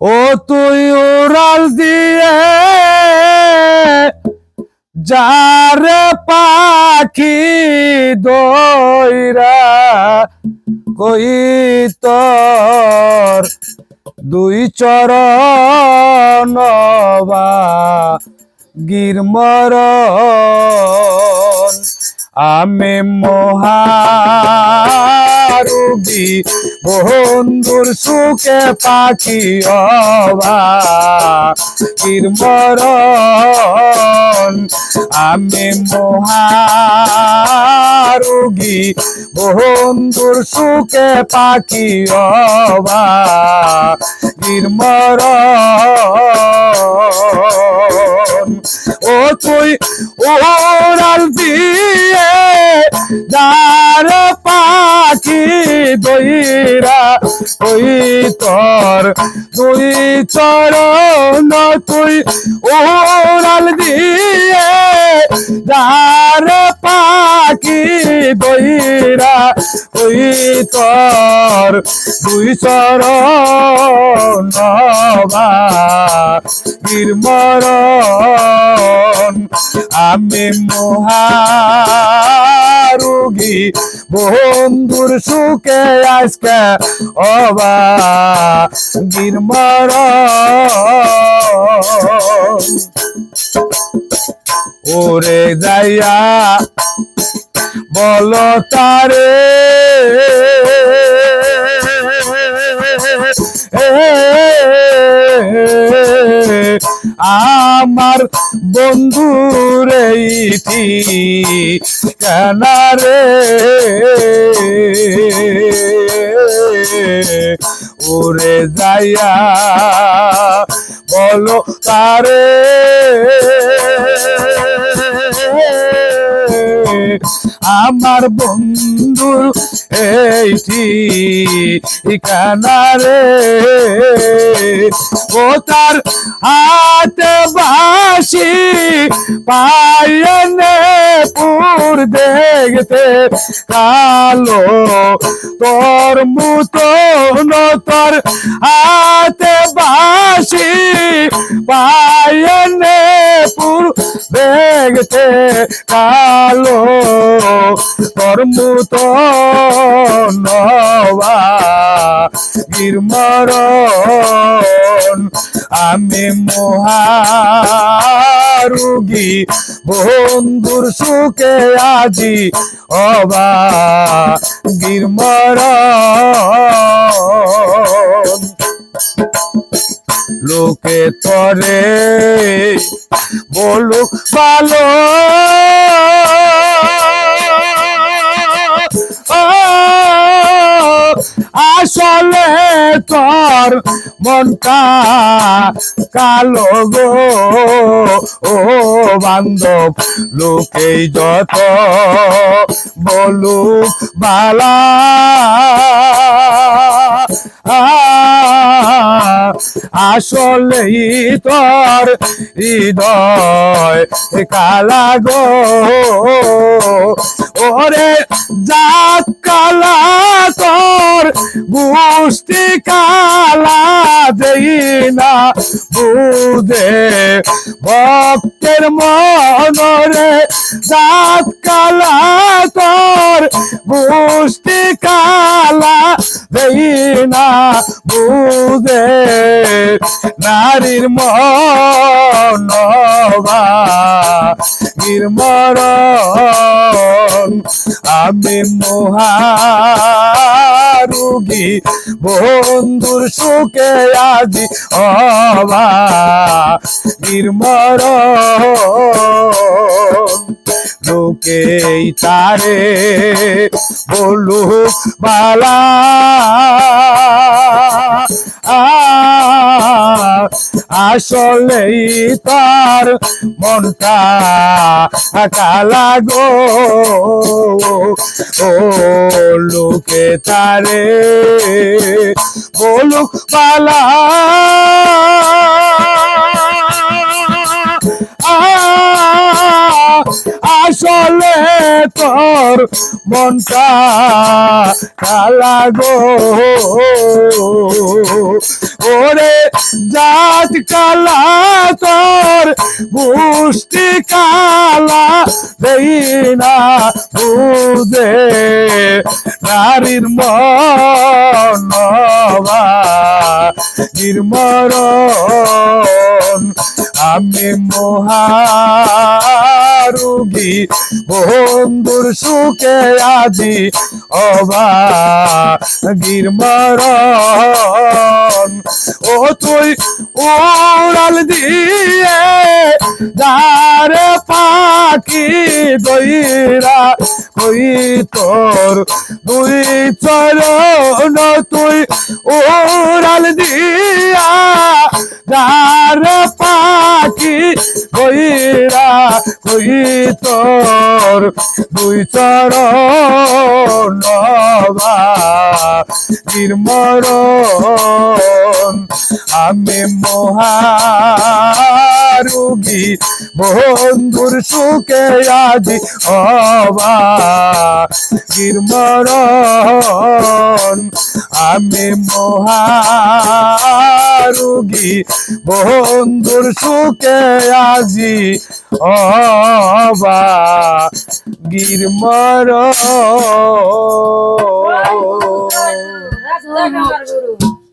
ও তুই উড়াল দিয়ে যারে পাখি দইরা কই তোর দুই চরণ গিরমরণ আমি মহারুগী বন্ধুর সুখে পাখি গিরমরণ আমি মহারুগী বন্ধুর সুখে পাখি গিরমরণ ও তুই ওরাল দিয়ে যার পাখি দইরা ওই তোর দুই চরণ তুই ওরাল দিয়ে যার পাখি দইরা ওই তোর দুই চরণ গিরমরণ আমি মহারুগী বন্ধুর সুখে আজকে গিরমরণ ওরে যাইয়া বলো তারে আমার বন্ধুর এইটি কানারে ওরে যাইয়া বলো তারে আমার বন্ধুর এইটি কানারে ও তার হাতে বাসি পায়নে পুর দেখতে কালো তোর মতন তোর হাতে বাসি পায়নে পুর দেখতে কালো তোর মতন গিরমরণ আমি মহারুগী বন্ধুর সুখে আজি গিরমরণ লোকে তরে বলুক ভালো আসলে তোর মনটা কালো গো ও বান্ধব লোকেই যত বলুক বালা আসলেই তোর হৃদয় কালা গো ওরে জাত কালা তোর গোষ্ঠী কালা দেই না বুঝে ভক্তের মনরে জাত কালা তোর গোষ্ঠী কালা দেই না বুঝে নারীর মন গিরমরণ আমি মহারুগী বন্ধুর সুখে আজি গিরমরণ লোকেই তারে বলুক বালা আসলেই তার মনটা কালা গো ও লোকে তারে বলুক বালা আসলে তোর মনটা কালা গো ওরে জাত কালা তোর গোষ্ঠী কালা দেই না বুঝে নারীর মনবা নির্মরণ আমি মহারুগী বন্ধুর সুখে আজি অবা গিরমরণ ও তুই ওড়াল দিয়ে যারে পাখি দইরা কই তোর দুই চরণ তুই ওড়াল দিয়া যারে পাখি দইরা কই তোর দুই চরণ নির্মরণ আমি মহারুগী বন্ধুর সুখে আজি অবা নির্মরণ আমি মহারুগী বন্ধুর সুখে আজি অবা গিরমরণ।